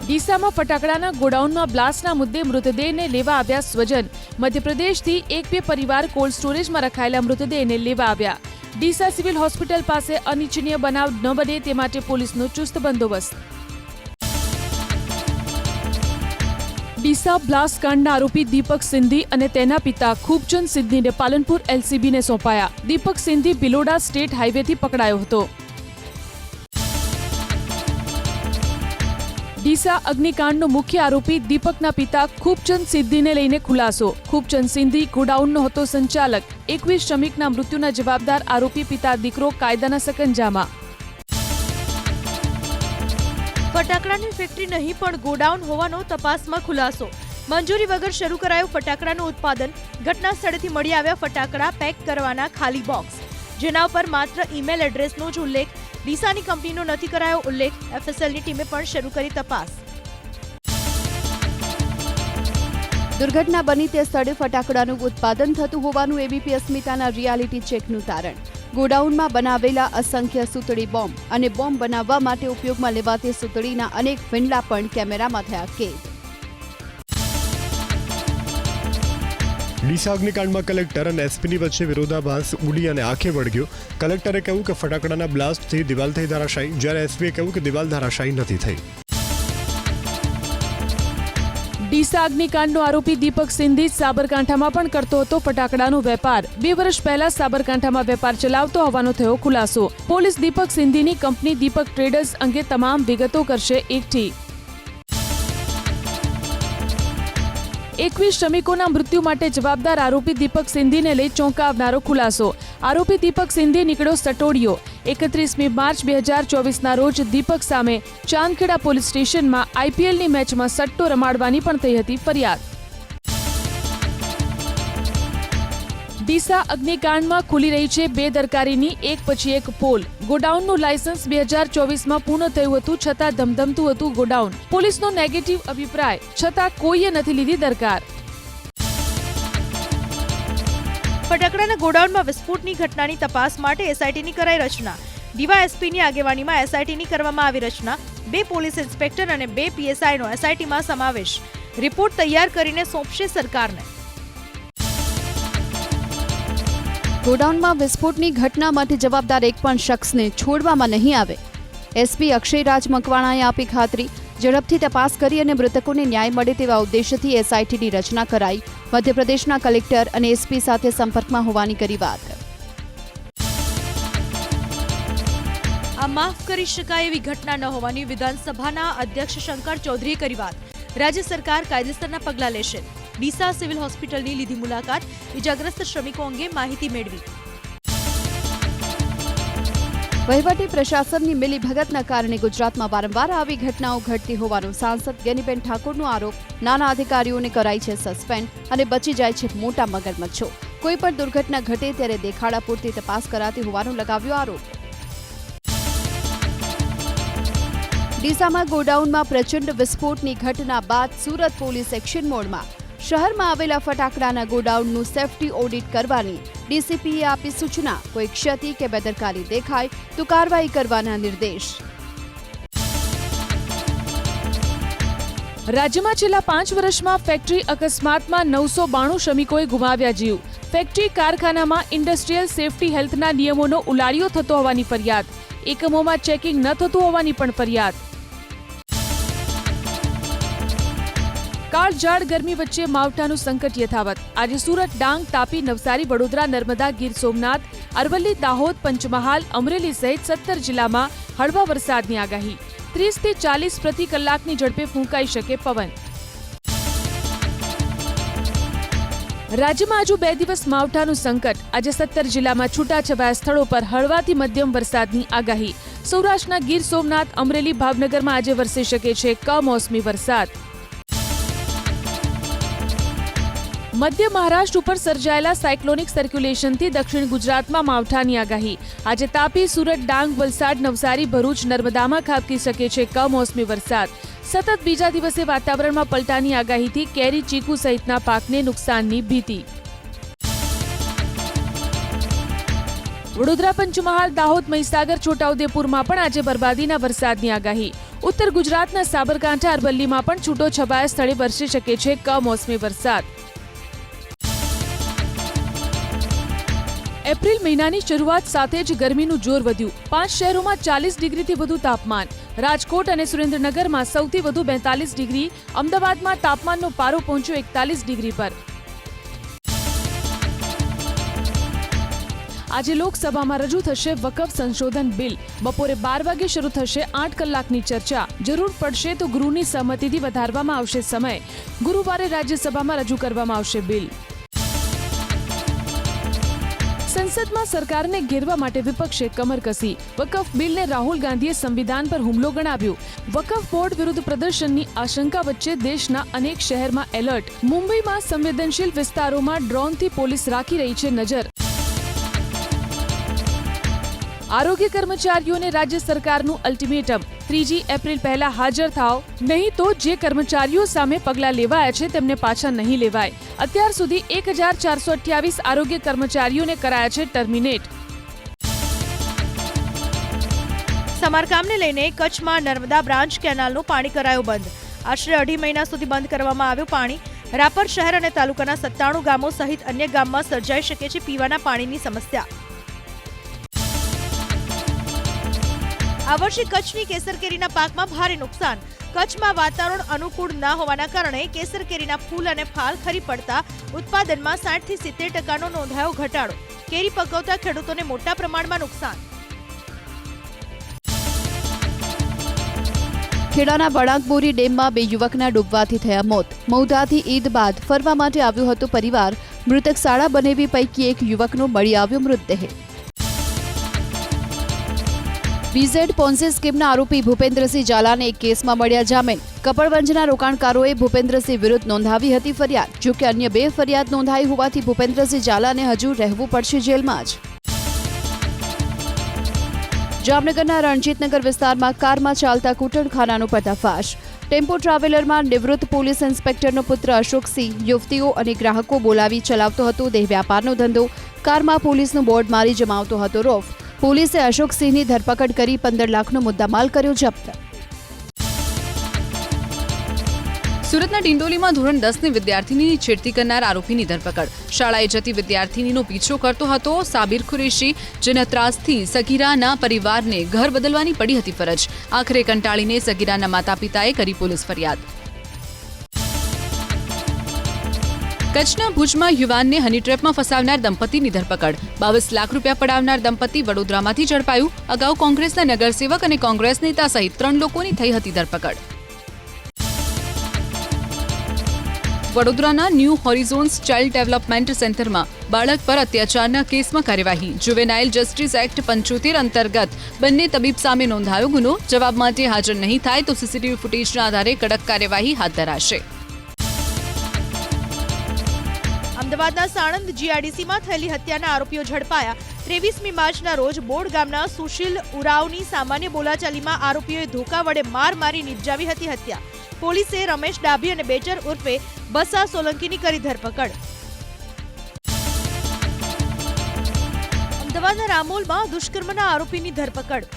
ડીસામાં ફટાકડાના ગોડાઉનમાં બ્લાસ્ટના મુદ્દે મૃતદેહને લેવા આવ્યા સ્વજન। મધ્યપ્રદેશથી એક બે પરિવાર કોલ્ડ સ્ટોરેજમાં રખાયેલા મૃતદેહને લેવા આવ્યા। ડીસા સિવિલ હોસ્પિટલ પાસે અનિચ્છનીય બનાવ ન બને તે માટે પોલીસનો ચુસ્ત બંદોબસ્ત। ડીસા બ્લાસ્ટ કાંડના આરોપી દીપક સિંધી અને તેના પિતા ખૂબચંદ સિંધીને પાલનપુર એલસીબીને સોંપાયા। દીપક સિંધી બિલોડા સ્ટેટ હાઈવેથી પકડાયો હતો। ડીસા અગ્નિકાંડનો મુખ્ય આરોપી દીપકના પિતા ખૂબચંદ સિંધીને લઈને ખુલાસો। ખૂબચંદ સિંધી ગોડાઉનનો હતો સંચાલક। 21 શ્રમિકના મૃત્યુના જવાબદાર આરોપી પિતા દીકરો કાયદાના સકંજામાં। ફટાકડાની ફેક્ટરી નહીં પણ ગોડાઉન હોવાનો તપાસમાં ખુલાસો। મંજૂરી વગર શરૂ કરાયું ફટાકડાનું ઉત્પાદન। ઘટના સ્થળેથી મળી આવ્યા ફટાકડા પેક કરવાના ખાલી બોક્સ, જેના ઉપર માત્ર ઈમેલ એડ્રેસનો જ ઉલ્લેખ। ડીસાની કંપનીનો નથી કરાયો ઉલ્લેખ। એફએસએલની ટીમે પણ શરૂ કરી તપાસ। દુર્ઘટના બની તે સ્થળે ફટાકડાનું ઉત્પાદન થતું હોવાનું એબીપી અસ્મિતાના રિયાલિટી ચેકનું તારણ। ગોડાઉનમાં બનાવેલા અસંખ્ય સૂતળી બોમ્બ અને બોમ્બ બનાવવા માટે ઉપયોગમાં લેવાતી સૂતળીના અનેક ફીંડલા પણ કેમેરામાં થયા કેદ। ડીસા અગ્નિકાંડમાં કલેક્ટર અને એસપીની વચ્ચે વિરોધાભાસ ઉડી અને આંખે વળગ્યો। કલેક્ટરે કહ્યું કે ફટાકડાના બ્લાસ્ટથી દિવાલ થઈ ધરાશાયી, જ્યારે એસપીએ કહ્યું કે દિવાલ ધરાશાયી નથી થઈ। ડીસા અગ્નિકાંડનો આરોપી દીપક સિંધી સાબરકાંઠામાં પણ કરતો હતો ફટાકડાનો વેપાર। 2 વર્ષ પહેલા સાબરકાંઠામાં વેપાર ચલાવતો હોવાનો થયો ખુલાસો। પોલીસ દીપક સિંધીની કંપની દીપક ટ્રેડર્સ અંગે તમામ વિગતો કરશે એકઠી। 21 શ્રમિકોના મૃત્યુ માટે જવાબદાર આરોપી દીપક સિંધીને લઈ ચોંકાવનારો ખુલાસો। આરોપી દીપક સિંધી નીકળ્યો સટોડિયો। 31મી માર્ચ 2024ના રોજ દીપક સામે ચાંદખેડા પોલીસ સ્ટેશનમાં આઈપીએલની મેચમાં સટ્ટો રમાડવાની પણ થઈ હતી ફરિયાદ। ડીસા અગ્નિકાંડમાં ખુલી રહી છે બેદરકારીની એક પછી એક પોલ। ગોડાઉનનું લાયસન્સ 2024માં પૂર્ણ થયું હતું, છતાં ધમધમતું હતું ગોડાઉન। પોલીસનો નેગેટિવ અભિપ્રાય, છતાં કોઈએ નથી લીધી દરકાર। ફટાકડાના ગોડાઉનમાં વિસ્ફોટની ઘટનાની તપાસ માટે એસઆઈટીની કરાઈ રચના। ડીવાયએસપીની આગેવાનીમાં એસઆઈટીની કરવામાં આવી રચના। 2 પોલીસ ઇન્સ્પેક્ટર અને 2 પીએસઆઈનો એસઆઈટીમાં સમાવેશ। રિપોર્ટ તૈયાર કરીને સોંપશે સરકારને। ગોડાઉનમાં વિસ્ફોટની ઘટના માટે જવાબદાર એક પણ શખ્સને છોડવામાં નહીં આવે। એસપી અક્ષયરાજ મકવાણાએ આપી ખાતરી। ઝડપથી તપાસ કરી અને મૃતકોને ન્યાય મળે તેવા ઉદ્દેશ્યથી એસઆઈટીની રચના કરાઈ। મધ્યપ્રદેશના કલેક્ટર અને એસપી સાથે સંપર્કમાં હોવાની કરી વાત। આ માફ કરી શકાય એવી ઘટના ન હોવાની વિધાનસભાના અધ્યક્ષ શંકર ચૌધરીએ કરી વાત। રાજ્ય સરકાર કાયદેસરના પગલાં લેશે। ડીસા સિવિલ હોસ્પિટલની લીધી મુલાકાત। ઇજાગ્રસ્ત શ્રમિકો અંગે માહિતી મેળવી। વહીવટી પ્રશાસનની મિલીભગતના કારણે ગુજરાતમાં વારંવાર આવી ઘટનાઓ ઘટતી હોવાનો સાંસદ ગેનીબેન ઠાકોરનો આરોપ। નાના અધિકારીઓને કરાય છે સસ્પેન્ડ અને બચી જાય છે મોટા મગરમચ્છો। કોઈ પણ દુર્ઘટના ઘટે ત્યારે દેખાડા પૂરતી તપાસ કરાતી હોવાનો લગાવ્યો આરોપ। ડીસામાં ગોડાઉનમાં પ્રચંડ વિસ્ફોટની ઘટના બાદ સુરત પોલીસ એક્શન મોડમાં। શહેરમાં આવેલા ફટાકડાના ગોડાઉનનું સેફટી ઓડિટ કરવાની ડીસીપીએ આપી સૂચના। કોઈ ક્ષતિ કે બેદરકારી દેખાય તો કાર્યવાહી કરવાના નિર્દેશ। રાજ્યમાં છેલ્લા 5 વર્ષમાં ફેક્ટરી અકસ્માતમાં 992 શ્રમિકોએ ગુમાવ્યા જીવ। ફેક્ટરી કારખાનામાં ઇન્ડસ્ટ્રીયલ સેફટી હેલ્થના નિયમોનો ઉલાળ્યો થતો હોવાની ફરિયાદ। એકમોમાં ચેકિંગ ન થતું હોવાની પણ ફરિયાદ। કાળઝાળ ગરમી વચ્ચે માવઠાનું સંકટ યથાવત। આજે સુરત, ડાંગ, તાપી, નવસારી, વડોદરા, નર્મદા, ગીર સોમનાથ, અરવલ્લી, દાહોદ, પંચમહાલ, અમરેલી સહિત 17 જિલ્લામાં હળવા વરસાદની આગાહી। 30 થી 40 પ્રતિ કલાકની ઝડપે ફૂંકાઈ શકે પવન। રાજ્યમાં હજુ 2 દિવસ માવઠાનું સંકટ। આજે 17 જિલ્લામાં છૂટાછવાયા સ્થળો પર હળવાથી મધ્યમ વરસાદની આગાહી। સૌરાષ્ટ્રના ગીર સોમનાથ, અમરેલી, ભાવનગરમાં આજે વરસી શકે છે કમોસમી વરસાદ। મધ્ય મહારાષ્ટ્ર ઉપર સર્જાયેલા સાયક્લોનિક સર્ક્યુલેશનથી દક્ષિણ ગુજરાતમાં માવઠાની આગાહી। આજે તાપી, સુરત, ડાંગ, વલસાડ, નવસારી, ભરૂચ, નર્મદામાં ખાબકી શકે છે કમોસમી વરસાદ। સતત બીજા દિવસે વાતાવરણમાં પલટાની આગાહીથી કેરી, ચીકુ સહિતના પાકને નુકસાનની ભીતિ। વડોદરા, પંચમહાલ, દાહોદ, મહીસાગર, છોટાઉદેપુરમાં પણ આજે બરબાદીના વરસાદની આગાહી। ઉત્તર ગુજરાતના સાબરકાંઠા અરવલ્લીમાં પણ છૂટો છવાયા સ્થળે વરસી શકે છે કમોસમી વરસાદ. એપ્રિલ મહિનાની શરૂઆત સાથે જ ગરમીનું જોર વધ્યું. 5 શહેરોમાં 40 ડિગ્રીથી વધુ તાપમાન. રાજકોટ અને સુરેન્દ્રનગરમાં સૌથી વધુ 42 ડિગ્રી. અમદાવાદમાં તાપમાનનો પારો પહોંચ્યો 41 ડિગ્રી પર. આજે લોકસભામાં રજૂ થશે વકફ સંશોધન બિલ. બપોરે 12 વાગે શરૂ થશે 8 કલાકની ચર્ચા. જરૂર પડશે તો ગૃહની સહમતિથી વધારવામાં આવશે સમય. ગુરુવારે રાજ્યસભામાં રજૂ કરવામાં આવશે બિલ. સંસદમાં સરકારને ઘેરવા માટે વિપક્ષે કમર કસી. વકફ બિલને રાહુલ ગાંધીએ સંવિધાન પર હુમલો ગણાવ્યું. વકફ બોર્ડ વિરુદ્ધ પ્રદર્શનની આશંકા વચ્ચે દેશના અનેક શહેરમાં એલર્ટ. મુંબઈમાં સંવેદનશીલ વિસ્તારોમાં ડ્રોનથી પોલીસ રાખી રહી છે નજર. આરોગ્ય કર્મચારીઓને રાજ્ય સરકારનું અલ્ટિમેટમ. 3 એપ્રિલ પહેલા હાજર થાઓ, નહીં તો જે કર્મચારીઓ સામે પગલાં લેવાયા છે તેમને પાછા નહીં લેવાય. અત્યાર સુધી 1428 આરોગ્ય કર્મચારીઓને કરાયા છે ટર્મિનેટ. સમારકામને લઈને કચ્છમાં નર્મદા બ્રાન્ચ કેનાલનું પાણી કરાયું બંધ. આશરે 2.5 મહિના સુધી બંધ કરવામાં આવ્યું પાણી. રાપર શહેર અને તાલુકાના 97 ગામો સહિત અન્ય ગામમાં સર્જાઈ શકે છે પીવાના પાણીની સમસ્યા. આ વર્ષે કચ્છની કેસર કેરીના પાકમાં ભારે નુકસાન. કચ્છમાં વાતાવરણ અનુકૂળ ન હોવાના કારણે કેસર કેરીના ફૂલ અને ફાલ ખરી પડતા ઉત્પાદનમાં 60 થી 70% નોંધાયો ઘટાડો. કેરી પકવતા ખેડૂતોને મોટા પ્રમાણમાં નુકસાન. ખેડાના વળાંકબોરી ડેમમાં 2 યુવકના ડૂબવાથી થયા મોત. મૌધાથી ઈદ બાદ ફરવા માટે આવ્યો હતો પરિવાર. મૃતક શાળા બનેવી પૈકી એક યુવકનો મળી આવ્યો મૃતદેહ. બીઝેડ પોન્સી સ્કીમના આરોપી ભૂપેન્દ્રસિંહ ઝાલાને એક કેસમાં મળ્યા જામીન. કપડવંજના રોકાણકારોએ ભૂપેન્દ્રસિંહ વિરુદ્ધ નોંધાવી હતી ફરિયાદ. જોકે અન્ય 2 ફરિયાદ નોંધાઈ હોવાથી ભૂપેન્દ્રસિંહ ઝાલાને હજુ રહેવું પડશે જેલમાં જ. જામનગરના રણજીતનગર વિસ્તારમાં કારમાં ચાલતા કૂટણખાનાનો પર્દાફાશ. ટેમ્પો ટ્રાવેલરમાં નિવૃત્ત પોલીસ ઇન્સ્પેક્ટરનો પુત્ર અશોકસિંહ યુવતીઓ અને ગ્રાહકો બોલાવી ચલાવતો હતો દેહ વ્યાપારનો ધંધો. કારમાં પોલીસનું બોર્ડ મારી જમાવતો હતો રોફ. પોલીસે અશોકસિંહની ધરપકડ કરી 15 લાખનો મુદ્દામાલ કર્યો જપ્ત. સુરતના ડિંડોલીમાં ધોરણ 10ની વિદ્યાર્થીનીની છેડતી કરનાર આરોપીની ધરપકડ. શાળાએ જતી વિદ્યાર્થીનીનો પીછો કરતો હતો સાબિર કુરેશી, જેના ત્રાસથી સગીરાના પરિવારને ઘર બદલવાની પડી હતી ફરજ. આખરે કંટાળીને સગીરાના માતા પિતાએ કરી પોલીસ ફરિયાદ. કચ્છના ભુજમાં યુવાનને હની ટ્રેપમાં ફસાવનાર દંપતીની ધરપકડ. 22 લાખ રૂપિયા પડાવનાર દંપતી વડોદરામાંથી ઝડપાયું. અગાઉ કોંગ્રેસના નગરસેવક અને કોંગ્રેસ નેતા સહિત 3 લોકોની થઈ હતી ધરપકડ. વડોદરાના ન્યૂ હોરિઝોન્સ ચાઇલ્ડ ડેવલપમેન્ટ સેન્ટરમાં બાળક પર અત્યાચારના કેસમાં કાર્યવાહી. જુવેનાઇલ જસ્ટિસ એક્ટ 75 અંતર્ગત બંને તબીબ સામે નોંધાયો ગુનો. જવાબ માટે હાજર નહીં થાય તો સીસીટીવી ફૂટેજના આધારે કડક કાર્યવાહી હાથ ધરાશે. અમદાવાદના સાણંદ જીઆઈડીસીમાં થયેલી હત્યાના આરોપીઓ ઝડપાયા. 23મી માર્ચના રોજ બોડ ગામના સુશીલ ઉરાવની સામાન્ય બોલાચાલીમાં આરોપીઓએ ધોકા વડે માર મારી નિપજાવી હતી હત્યા. પોલીસે રમેશ ડાભી અને બેચર ઉર્ફે બસા સોલંકીની કરી ધરપકડ. અમદાવાદના રામોલમાં દુષ્કર્મના આરોપીની ધરપકડ.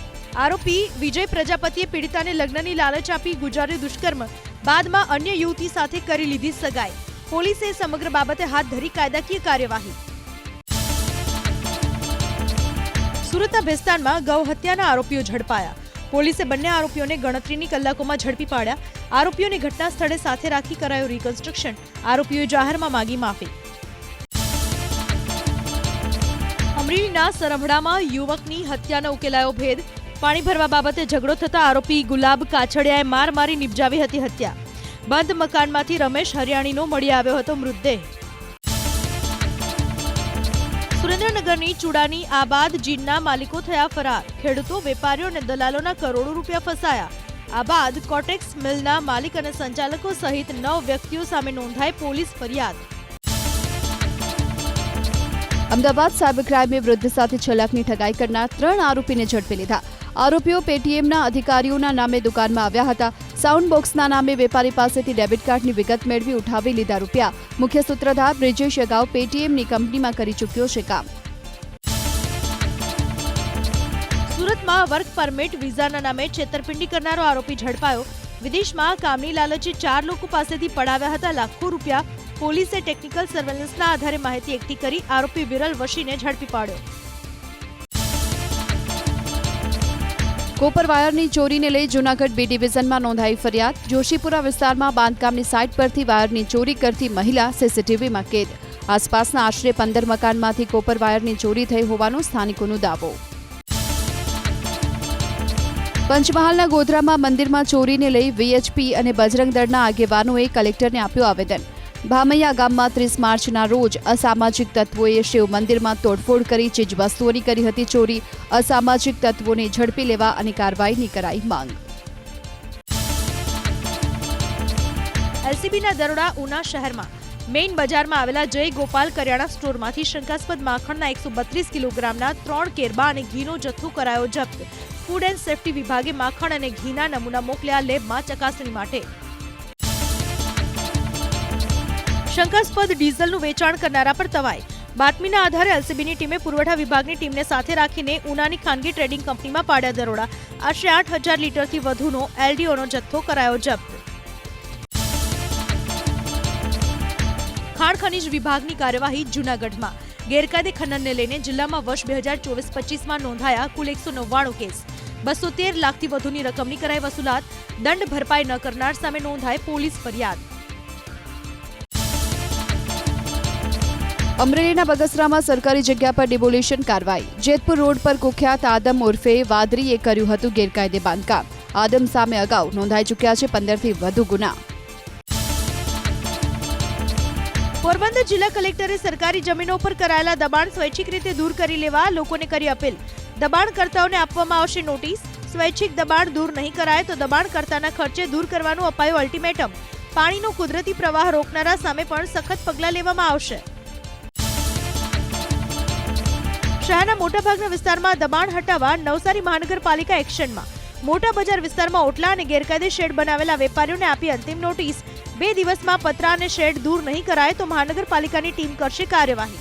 આરોપી વિજય પ્રજાપતિએ પીડિતાને લગ્નની લાલચ આપી ગુજાર્યું દુષ્કર્મ. બાદમાં અન્ય યુવતી સાથે કરી લીધી સગાઈ. પોલીસે સમગ્ર બાબતે હાથ ધરી કાયદાકીય કાર્યવાહી. સુરતના ભેસ્તાનમાં ગૌ હત્યાના આરોપીઓ ઝડપાયા. પોલીસે બંને આરોપીઓને ગણતરીની કલાકોમાં ઝડપી પાડ્યા. આરોપીઓને ઘટના સ્થળે સાથે રાખી કરાયું રિકન્સ્ટ્રક્શન. આરોપીઓએ જાહેરમાં માંગી માફી. અમરેલીના સરંભડામાં યુવકની હત્યાનો ઉકેલાયો ભેદ. પાણી ભરવા બાબતે ઝઘડો થતા આરોપી ગુલાબ કાછડિયાએ માર મારી નિપજાવી હતી હત્યા. બંધ મકાનમાંથી રમેશ હરિયાણીનો મળી આવ્યો હતો મૃતદેહ. સુરેન્દ્રનગરની ચુડાની આબાદ જીનના માલિકો થયા ફરાર. ખેડૂતો, વેપારીઓ અને દલાલોના કરોડો રૂપિયા ફસાયા. આબાદ કોટેક્સ મિલના માલિક અને સંચાલકો સહિત 9 વ્યક્તિઓ સામે નોંધાઈ પોલીસ ફરિયાદ. અમદાવાદ સાયબર ક્રાઇમે વૃદ્ધ સાથે 6 લાખની ઠગાઈ કરનાર 3 આરોપીને ઝડપી લીધા. આરોપીઓ પેટીએમના અધિકારીઓના નામે દુકાનમાં આવ્યા હતા. સાઉન્ડ બોક્સના નામે વેપારી પાસેથી ડેબિટ કાર્ડની વિગત મેળવી ઉઠાવી લીધા રૂપિયા. મુખ્ય સૂત્રધાર બ્રિજેશ અગાઉ પેટીએમની કંપનીમાં કરી ચૂક્યો છે કામ. સુરતમાં સુરતમાં વર્ક પરમિટ વિઝાના નામે છેતરપિંડી કરનારો આરોપી ઝડપાયો. વિદેશમાં કામની લાલચે 4 લોકો પાસેથી પડાવ્યા હતા લાખો રૂપિયા. પોલીસે ટેકનિકલ સર્વેલન્સના આધારે માહિતી એકઠી કરી આરોપી વિરલ વશીને ઝડપી પાડ્યો. કોપર વાયરની ચોરીને લઈ જૂનાગઢ બી ડિવિઝનમાં નોંધાઈ ફરિયાદ. જોશીપુરા વિસ્તારમાં બાંધકામની સાઇટ પરથી વાયરની ચોરી કરતી મહિલા સીસીટીવીમાં કેદ. આસપાસના આશરે 15 મકાનમાંથી કોપર વાયરની ચોરી થઈ હોવાનો સ્થાનિકોનો દાવો. પંચમહાલના ગોધરામાં મંદિરમાં ચોરીને લઈ વીએચપી અને બજરંગ દળના આગેવાનોએ કલેક્ટરને આપ્યું આવેદન. ભામૈયા ગામમાં 30 માર્ચના રોજ અસામાજિક તત્વોએ શિવ મંદિરમાં તોડફોડ કરી ચીજવસ્તુઓની કરી હતી ચોરી. અસામાજિક તત્વોને ઝડપી લેવા અને કાર્યવાહીની કરાઈ માંગ. એલસીબીના દરોડા ઉના શહેરમાં મેઇન બજારમાં આવેલા જય ગોપાલ કરિયાણા સ્ટોરમાંથી શંકાસ્પદ માખણના 132 કિલોગ્રામના 3 કેરબા અને ઘીનો જથ્થો કરાયો જપ્ત. ફૂડ એન્ડ સેફ્ટી વિભાગે માખણ અને ઘીના નમૂના મોકલ્યા લેબમાં ચકાસણી માટે. શંકાસ્પદ ડીઝલનું વેચાણ કરનારા પર તવાઈ. બાતમીના આધારે એલસીબીની ટીમે પુરવઠા વિભાગની ટીમને સાથે રાખીને ઉનાની ખાનગી ટ્રેડિંગ કંપનીમાં પાડ્યા દરોડા. આશરે 8,000 લીટરથી વધુનો એલડીઓનો જથ્થો કરાયો જપ્ત. ખાણ ખનીજ વિભાગની કાર્યવાહી જૂનાગઢમાં. ગેરકાયદે ખનનને લઈને જિલ્લામાં વર્ષ 2024-25માં નોંધાયા કુલ 199 કેસ. 213 લાખથી વધુની રકમની કરાઈ વસૂલાત. દંડ ભરપાઈ ન કરનાર સામે નોંધાય પોલીસ ફરિયાદ. અમરેલીના બગસરામાં સરકારી જગ્યા પર ડિમોલિશન કાર્યવાહી. જેતપુર રોડ પર કુખ્યાત આદમ ઉર્ફે વાદરીએ કર્યું હતું ગેરકાયદે બાંધકામ. આદમ સામે અગાઉ નોંધાઈ ચૂક્યા છે 15થી વધુ ગુના. પોરબંદર જિલ્લા કલેક્ટરે સરકારી જમીનો પર કરાયેલા દબાણ સ્વૈચ્છિક રીતે દૂર કરી લેવા લોકોને કરી અપીલ. દબાણકર્તાઓને આપવામાં આવશે નોટિસ. સ્વૈચ્છિક દબાણ દૂર નહીં કરાય તો દબાણકર્તાના ખર્ચે દૂર કરવાનું અપાયું અલ્ટિમેટમ. પાણીનો કુદરતી પ્રવાહ રોકનારા સામે પણ સખત પગલાં લેવામાં આવશે. શહેરના મોટાભાગના વિસ્તારમાં દબાણ હટાવવા નવસારી મહાનગરપાલિકા એક્શનમાં. મોટા બજાર વિસ્તારમાં ઓટલા અને ગેરકાયદે શેડ બનાવેલા વેપારીઓને આપી અંતિમ નોટિસ. 2 દિવસમાં પતરા અને શેડ દૂર નહીં કરાય તો મહાનગરપાલિકાની ટીમ કરશે કાર્યવાહી.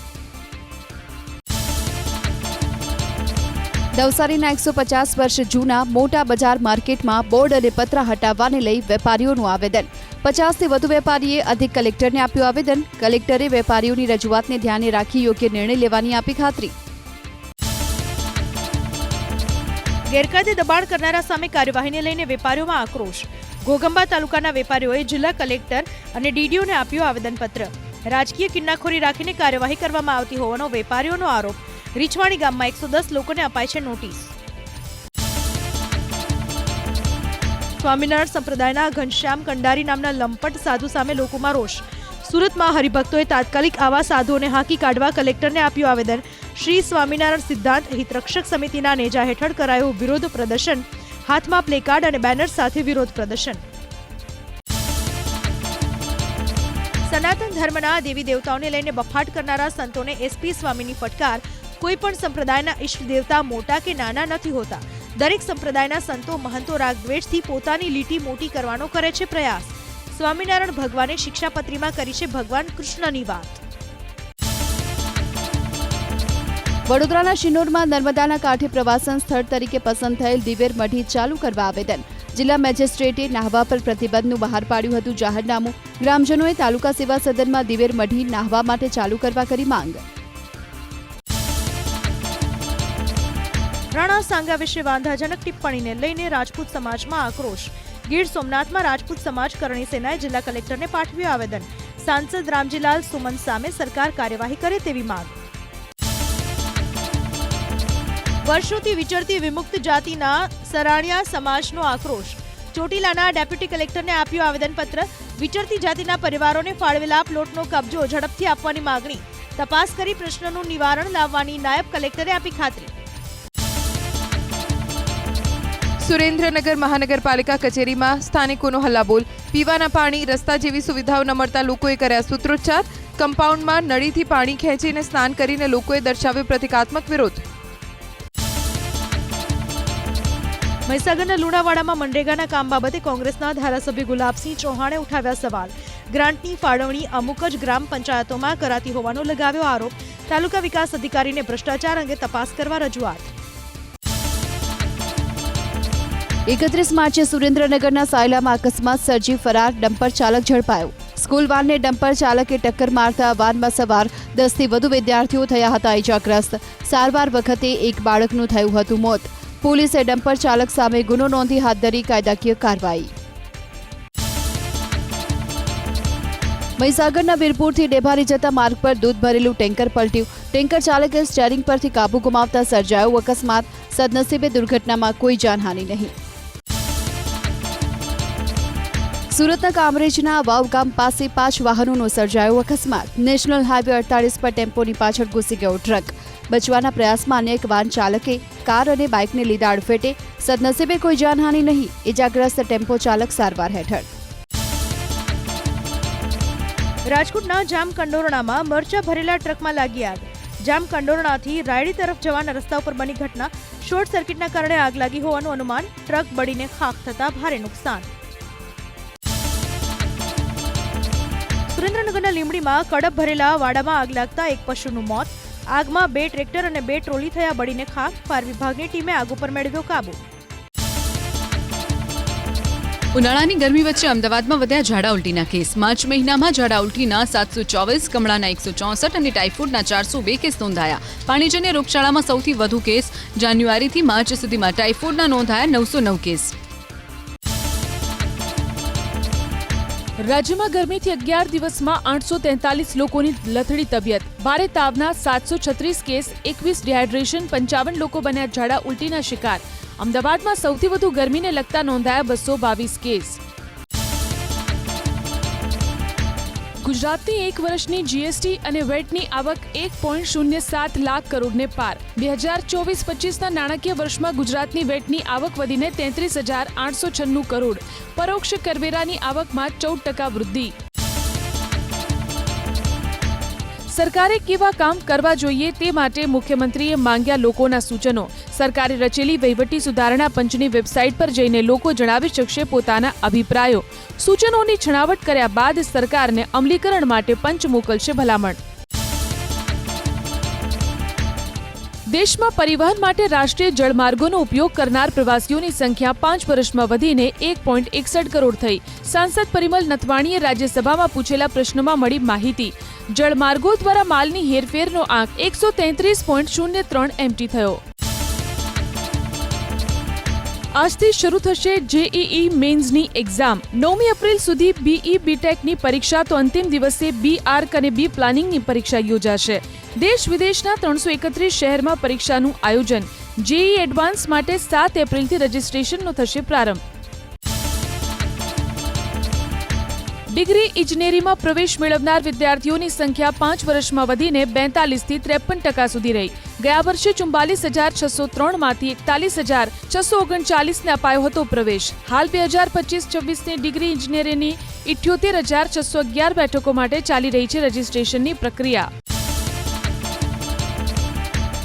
નવસારીના 150 વર્ષ જૂના મોટા બજાર માર્કેટમાં બોર્ડ અને પતરા હટાવવાને લઈ વેપારીઓનું આવેદન. 50થી વધુ વેપારીએ અધિક કલેક્ટરને આપ્યું આવેદન. કલેક્ટરે વેપારીઓની રજૂઆતને ધ્યાને રાખી યોગ્ય નિર્ણય લેવાની આપી ખાતરી. ગેરકાયદે દબાણ કરનારા સામે કાર્યવાહીને લઈને વેપારીઓમાં આક્રોશ. ઘોગંબા તાલુકાના વેપારીઓએ જિલ્લા કલેક્ટર અને ડીડીઓને આપ્યું આવેદનપત્ર. રાજકીય કિન્નાખોરી રાખીને કાર્યવાહી કરવામાં આવતી હોવાનો વેપારીઓનો આરોપ. રીછવાણી ગામમાં 110 લોકોને અપાય છે નોટિસ. સ્વામિનારાયણ સંપ્રદાયના ઘનશ્યામ કંડારી નામના લંપટ સાધુ સામે લોકોમાં રોષ. સુરતમાં હરિભક્તોએ તાત્કાલિક આવા સાધુઓને હાંકી કાઢવા કલેક્ટરને આપ્યું આવેદન. શ્રી સ્વામિનારાયણ સિદ્ધાંત હિતરક્ષક સમિતિના નેજા હેઠળ કરાયું વિરોધ પ્રદર્શન. હાથમાં પ્લેકાર્ડ અને બેનર સાથે વિરોધ પ્રદર્શન. સનાતન ધર્મના દેવી દેવતાઓને લઈને બફાટ કરનારા સંતોને એસપી સ્વામીની ફટકાર. કોઈ પણ સંપ્રદાયના ઈષ્ટ દેવતા મોટા કે નાના નથી હોતા. દરેક સંપ્રદાયના સંતો મહંતો રાગદ્વેષથી પોતાની લીટી મોટી કરવાનો કરે છે પ્રયાસ. સ્વામિનારાયણ ભગવાને શિક્ષાપત્રીમાં કરી છે ભગવાન કૃષ્ણની વાત. વડોદરાના શિનોરમાં નર્મદાના કાંઠે પ્રવાસન સ્થળ તરીકે પસંદ થયેલ દિવેર મઢી ચાલુ કરવા આવેદન. જિલ્લા મેજિસ્ટ્રેટે નાહવા પર પ્રતિબંધનું બહાર પાડ્યું હતું જાહેરનામું. ગ્રામજનોએ તાલુકા સેવા સદનમાં દિવેર મઢી નાહવા માટે ચાલુ કરવા કરી માંગ. રાણા સાંગા વિશે વાંધાજનક ટિપ્પણીને લઈને રાજપૂત સમાજમાં આક્રોશ. ગીર સોમનાથમાં રાજપૂત સમાજ કરણી સેનાએ જિલ્લા કલેક્ટરને પાઠવ્યું આવેદન. સાંસદ રામજીલાલ સુમન સામે સરકાર કાર્યવાહી કરે તેવી માંગ. વર્ષોથી વિચરતી વિમુક્ત જાતિના સરાણિયા સમાજનો આક્રોશ. ચોટીલાના ડેપ્યુટી કલેક્ટરને આપ્યું આવેદનપત્ર. વિચરતી જાતિના પરિવારોને ફાળવેલા પ્લોટનો કબજો ઝડપથી આપવાની માંગણી. તપાસ કરી પ્રશ્નનું નિવારણ લાવવાની નાયબ કલેક્ટરે આપી ખાતરી. સુરેન્દ્રનગર મહાનગરપાલિકા કચેરીમાં સ્થાનિકોનો હલ્લાબોલ. પીવાના પાણી, રસ્તા જેવી સુવિધાઓ ન મળતા લોકોએ કર્યા સૂત્રોચ્ચાર. કમ્પાઉન્ડમાં નળીથી પાણી ખેંચીને સ્નાન કરીને લોકોએ દર્શાવ્યો પ્રતિકાત્મક વિરોધ. મહીસાગરના લુણાવાડામાં મનરેગાના કામ બાબતે કોંગ્રેસના ધારાસભ્ય ગુલાબસિંહ ચૌહાણે ઉઠાવ્યા સવાલ. ગ્રાન્ટની ફાળવણી અમુક જ ગ્રામ પંચાયતોમાં કરાતી હોવાનો લગાવ્યો આરોપ. તાલુકા વિકાસ અધિકારીને ભ્રષ્ટાચાર અંગે તપાસ કરવા રજૂઆત. 31 માર્ચે સુરેન્દ્રનગરના સાયલામાં અકસ્માત સર્જી ફરાર ડમ્પર ચાલક ઝડપાયો. સ્કૂલ વાનને ડમ્પર ચાલકે ટક્કર મારતા વાનમાં સવાર 10થી વધુ વિદ્યાર્થીઓ થયા હતા ઇજાગ્રસ્ત. સારવાર વખતે એક બાળકનું થયું હતું મોત. પોલીસે ડમ્પર ચાલક સામે ગુનો નોંધી હાથ ધરી કાયદાકીય કાર્યવાહી. મહીસાગરના વીરપુરથી ડેભારી જતા માર્ગ પર દૂધ ભરેલું ટેન્કર પલટ્યું. ટેન્કર ચાલકે સ્ટીયરિંગ પરથી કાબુ ગુમાવતા સર્જાયો અકસ્માત. સદનસીબે દુર્ઘટનામાં કોઈ જાનહાનિ નહીં. સુરતના કામરેજના વાવ ગામ પાસે 5 વાહનોનો સર્જાયો અકસ્માત. નેશનલ હાઈવે 48 પર ટેમ્પોની પાછળ ઘૂસી ગયો ટ્રક. બચવાના પ્રયાસમાં અન્ય એક વાહન ચાલકે કાર અને બાઇકને લીધા અડફેટે. સદનસીબે કોઈ જાનહાનિ નહીં. ઇજાગ્રસ્ત ટેમ્પો ચાલક સારવાર હેઠળ. રાજકોટના જામકંડોરણામાં મરચા ભરેલા ટ્રકમાં લાગી આગ. જામકંડોરણાથી રાયડી તરફ જવાના રસ્તા ઉપર બની ઘટના. શોર્ટ સર્કિટના કારણે આગ લાગી હોવાનું અનુમાન. ટ્રક બળીને ખાખ થતા ભારે નુકસાન. સુરેન્દ્રનગરના લીંબડીમાં કડપ ભરેલા વાડામાં આગ લાગતા એક પશુનું મોત. આગમાં 2 ટ્રેક્ટર અને 2 ટ્રોલી થયા બળીને ખાખ. ફાયર વિભાગની ટીમે આગ ઉપર મેળવ્યો કાબુ. ઉનાળાની ગરમી વચ્ચે અમદાવાદમાં વધ્યા ઝાડા ઉલટીના કેસ. માર્ચ મહિનામાં ઝાડા ઉલટીના 724, કમળાના 164 અને ટાઇફોઇડના 402 કેસ નોંધાયા. પાણીજન્ય રોગચાળામાં સૌથી વધુ કેસ. જાન્યુઆરીથી માર્ચ સુધીમાં ટાઇફોઇડના નોંધાયા 909 કેસ. રાજ્યમાં ગરમીથી 11 દિવસમાં 843 લોકોની લથડી તબિયત. ભારે તાવના 736 કેસ, 21 ડિહાઇડ્રેશન, 55 લોકો બન્યા ઝાડા ઉલટીના શિકાર. અમદાવાદમાં સૌથી વધુ ગરમીને લગતા નોંધાયા 222 કેસ. ગુજરાતની 1 વર્ષની જીએસટી અને વેટની આવક 1.07 લાખ કરોડને પાર. 2024-25ના નાણાકીય વર્ષમાં ગુજરાતની વેટની આવક વધીને 33,896 કરોડ. પરોક્ષ કરવેરાની આવકમાં 14% વૃદ્ધિ. સરકારે કેવા કામ કરવા જોઈએ તે માટે મુખ્યમંત્રીએ માંગ્યા લોકોના સૂચનો. સરકારે રચેલી વહીવટી સુધારણા પંચની વેબસાઇટ પર જઈને લોકો જણાવી શકશે પોતાના અભિપ્રાયો. સૂચનોની છણાવટ કર્યા બાદ સરકારને અમલીકરણ માટે પંચ મોકલશે ભલામણ. દેશમાં પરિવહન માટે રાષ્ટ્રીય જળમાર્ગોનો ઉપયોગ કરનાર પ્રવાસીઓની સંખ્યા 5 વર્ષમાં વધીને 1.61 કરોડ થઈ. સાંસદ પરિમલ નથવાણીએ રાજ્યસભામાં પૂછેલા પ્રશ્નમાં મળી માહિતી. જળમાર્ગો દ્વારા માલની હેરફેરનો આંક 133.03 MT થયો. આજથી શરૂ થશે જેઈઈ મેન્સની એક્ઝામ. 9મી એપ્રિલ સુધી બીઈ બીટેકની પરીક્ષા તો અંતિમ દિવસે બી આર્ક અને બી પ્લાનિંગની પરીક્ષા યોજાશે. દેશ વિદેશના 331 શહેરમાં પરીક્ષાનું આયોજન. જેઈઈ એડવાન્સ માટે 7 એપ્રિલથી રજીસ્ટ્રેશનનો થશે પ્રારંભ. ડિગ્રી ઇજનેરીમાં પ્રવેશ મેળવનાર વિદ્યાર્થીઓની સંખ્યા 5 વર્ષમાં વધીને 42થી 53% સુધી રહી. ગયા વર્ષે 44,603માંથી 41,639ને અપાયો હતો પ્રવેશ. હાલ 2025-26ની ડિગ્રી ઇજનેરીની 78,611 બેઠકો માટે ચાલી રહી છે રજીસ્ટ્રેશનની પ્રક્રિયા.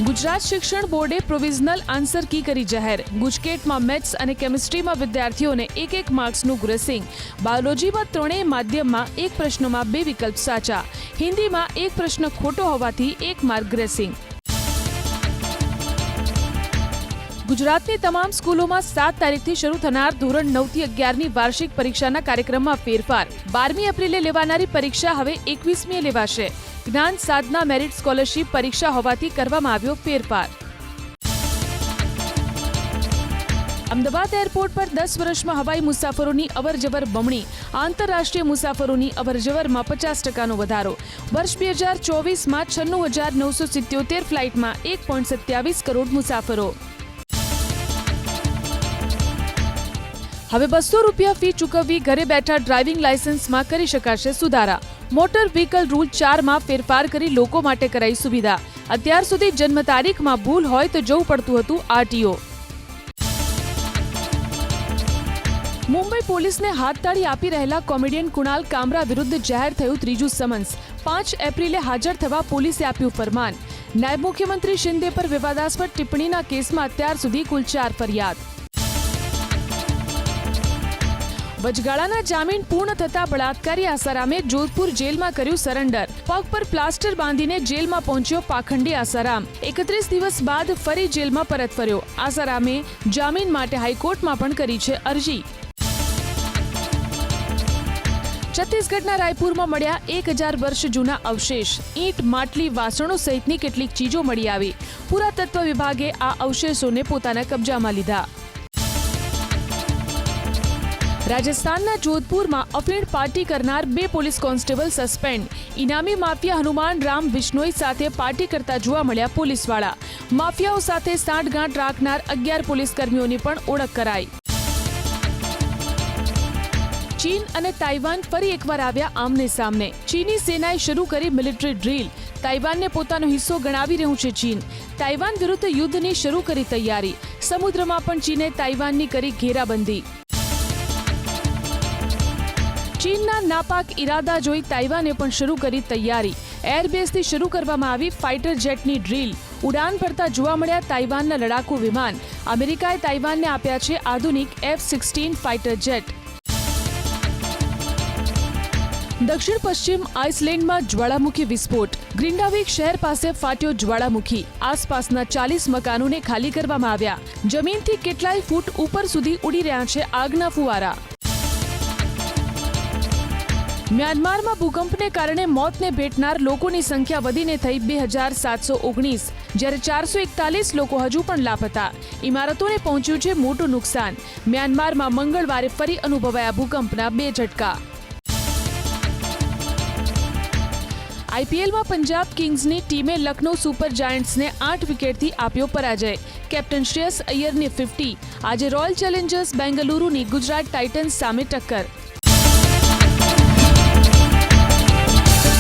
ગુજરાત શિક્ષણ બોર્ડે પ્રોવિઝનલ આન્સર કી કરી જાહેર. ગુજકેટમાં મેથ્સ અને કેમિસ્ટ્રીમાં વિદ્યાર્થીઓને 1 માર્ક્સનું ગ્રેસિંગ. બાયોલોજીમાં 3 માધ્યમમાં 1 પ્રશ્નમાં 2 વિકલ્પ સાચા. હિન્દીમાં 1 પ્રશ્ન ખોટો હોવાથી 1 માર્ક ગ્રેસિંગ. ગુજરાતની તમામ સ્કૂલોમાં 7 તારીખથી શરૂ થનાર ધોરણ 9થી 11ની વાર્ષિક પરીક્ષાના કાર્યક્રમમાં ફેરફાર. 12મી એપ્રિલે લેવાનારી પરીક્ષા હવે 21મીએ લેવાશે. જ્ઞાન સાધના મેરિટ સ્કોલરશીપ પરીક્ષા હોવાથી કરવામાં આવ્યો ફેરફાર. અમદાવાદ એરપોર્ટ પર 10 વર્ષમાં હવાઈ મુસાફરોની અવરજવર બમણી. આંતરરાષ્ટ્રીય મુસાફરોની અવરજવરમાં 50%નો વધારો. વર્ષ 2024માં 96,977 ફ્લાઇટમાં 1.27 કરોડ મુસાફરો. હવે 200 રૂપિયા ફી ચૂકવવી ઘરે બેઠા ડ્રાઇવિંગ લાયસન્સમાં કરી શકાશે સુધારા. મોટર વ્હીકલ રૂલ 4માં ફેરફાર કરી લોકો માટે કરાઈ સુવિધા. અત્યાર સુધી જન્મ તારીખમાં ભૂલ હોય તો જવું પડતું હતું આરટીઓ. મુંબઈ પોલીસને હાથતાળી આપી રહેલા કોમેડિયન કુણાલ કામરા વિરુદ્ધ જાહેર થયું 3જું સમન્સ. 5 એપ્રિલે હાજર થવા પોલીસે આપ્યું ફરમાન. નાયબ મુખ્યમંત્રી શિંદે પર વિવાદાસ્પદ ટિપ્પણીના કેસમાં અત્યાર સુધી કુલ 4 ફરિયાદ. વચગાળાના જામીન પૂર્ણ થતા બળાત્કારી આસારામે જોધપુર જેલમાં કર્યું સરેન્ડર. પગ પર પ્લાસ્ટર બાંધીને જેલમાં પહોંચ્યો પાખંડી આસારામ. 31 દિવસ બાદ ફરી જેલમાં પરત ફર્યો. આસારામે જામીન માટે હાઈકોર્ટમાં પણ કરી છે અરજી. છત્તીસગઢના રાયપુરમાં મળ્યા 1000 વર્ષ જૂના અવશેષ. ઈંટ, માટલી, વાસણો સહિતની કેટલીક ચીજો મળી આવી. પુરાતત્વ વિભાગે આ અવશેષોને પોતાના કબજામાં લીધા. રાજસ્થાનના જોધપુરમાં અફીણ પાર્ટી કરનાર 2 પોલીસ કોન્સ્ટેબલ સસ્પેન્ડ. ઇનામી માફિયા હનુમાન રામ બિશ્નોઈ સાથે પાર્ટી કરતા જોવા મળ્યા પોલીસવાળા. માફિયાઓ સાથે સાંઠગાંઠ રાખનાર 11 પોલીસ કર્મીઓની પણ ઓળખ કરાઈ. ચીન અને તાઇવાન ફરી એકવાર આવ્યા આમને સામને. ચીની સેનાએ શરૂ કરી મિલિટરી ડ્રીલ. તાઇવાનને પોતાનો હિસ્સો ગણાવી રહ્યું છે ચીન. તાઇવાન વિરુદ્ધ યુદ્ધની શરૂ કરી તૈયારી. સમુદ્રમાં પણ ચીને તાઇવાનની કરી ઘેરાબંધી. ચીનના નાપાક ઇરાદા જોઈ તાઇવાને પણ શરૂ કરી તૈયારી. એરબેઝથી શરૂ કરવામાં આવી ફાઇટર જેટની ડ્રીલ. ઉડાન ભરતા જોવા મળ્યા તાઇવાનના લડાકુ વિમાન. અમેરિકાએ તાઇવાનને આપ્યા છે આધુનિક F-16 ફાઇટર જેટ. દક્ષિણ પશ્ચિમ આઇસલેન્ડમાં જ્વાળામુખી વિસ્ફોટ. ગ્રિન્ડાવિક શહેર પાસે ફાટ્યો જ્વાળામુખી. આસપાસના 40 મકાનોને ખાલી કરવામાં આવ્યા. જમીનથી કેટલાય ફૂટ ઉપર સુધી ઉડી રહ્યા છે આગના ફુવારા. મ્યાનમારમાં ભૂકંપને કારણે મોતને ભેટનાર લોકોની સંખ્યા વધીને થઈ 2719, જ્યારે 441 લોકો હજુ પણ લાપતા. ઇમારતોને પહોંચ્યું છે મોટું નુકસાન. મ્યાનમારમાં મંગળવારે ફરી અનુભવાયા ભૂકંપના 2 ઝટકા. આઈપીએલમાં પંજાબ કિંગ્સની ટીમે લખનૌ સુપર જાયન્ટ્સને 8 વિકેટથી આપ્યો પરાજય. કેપ્ટન શ્રેયસ અય્યરની 50. આજે રોયલ ચેલેન્જર્સ બેંગલુરુની ગુજરાત ટાઇટન્સ સામે ટક્કર.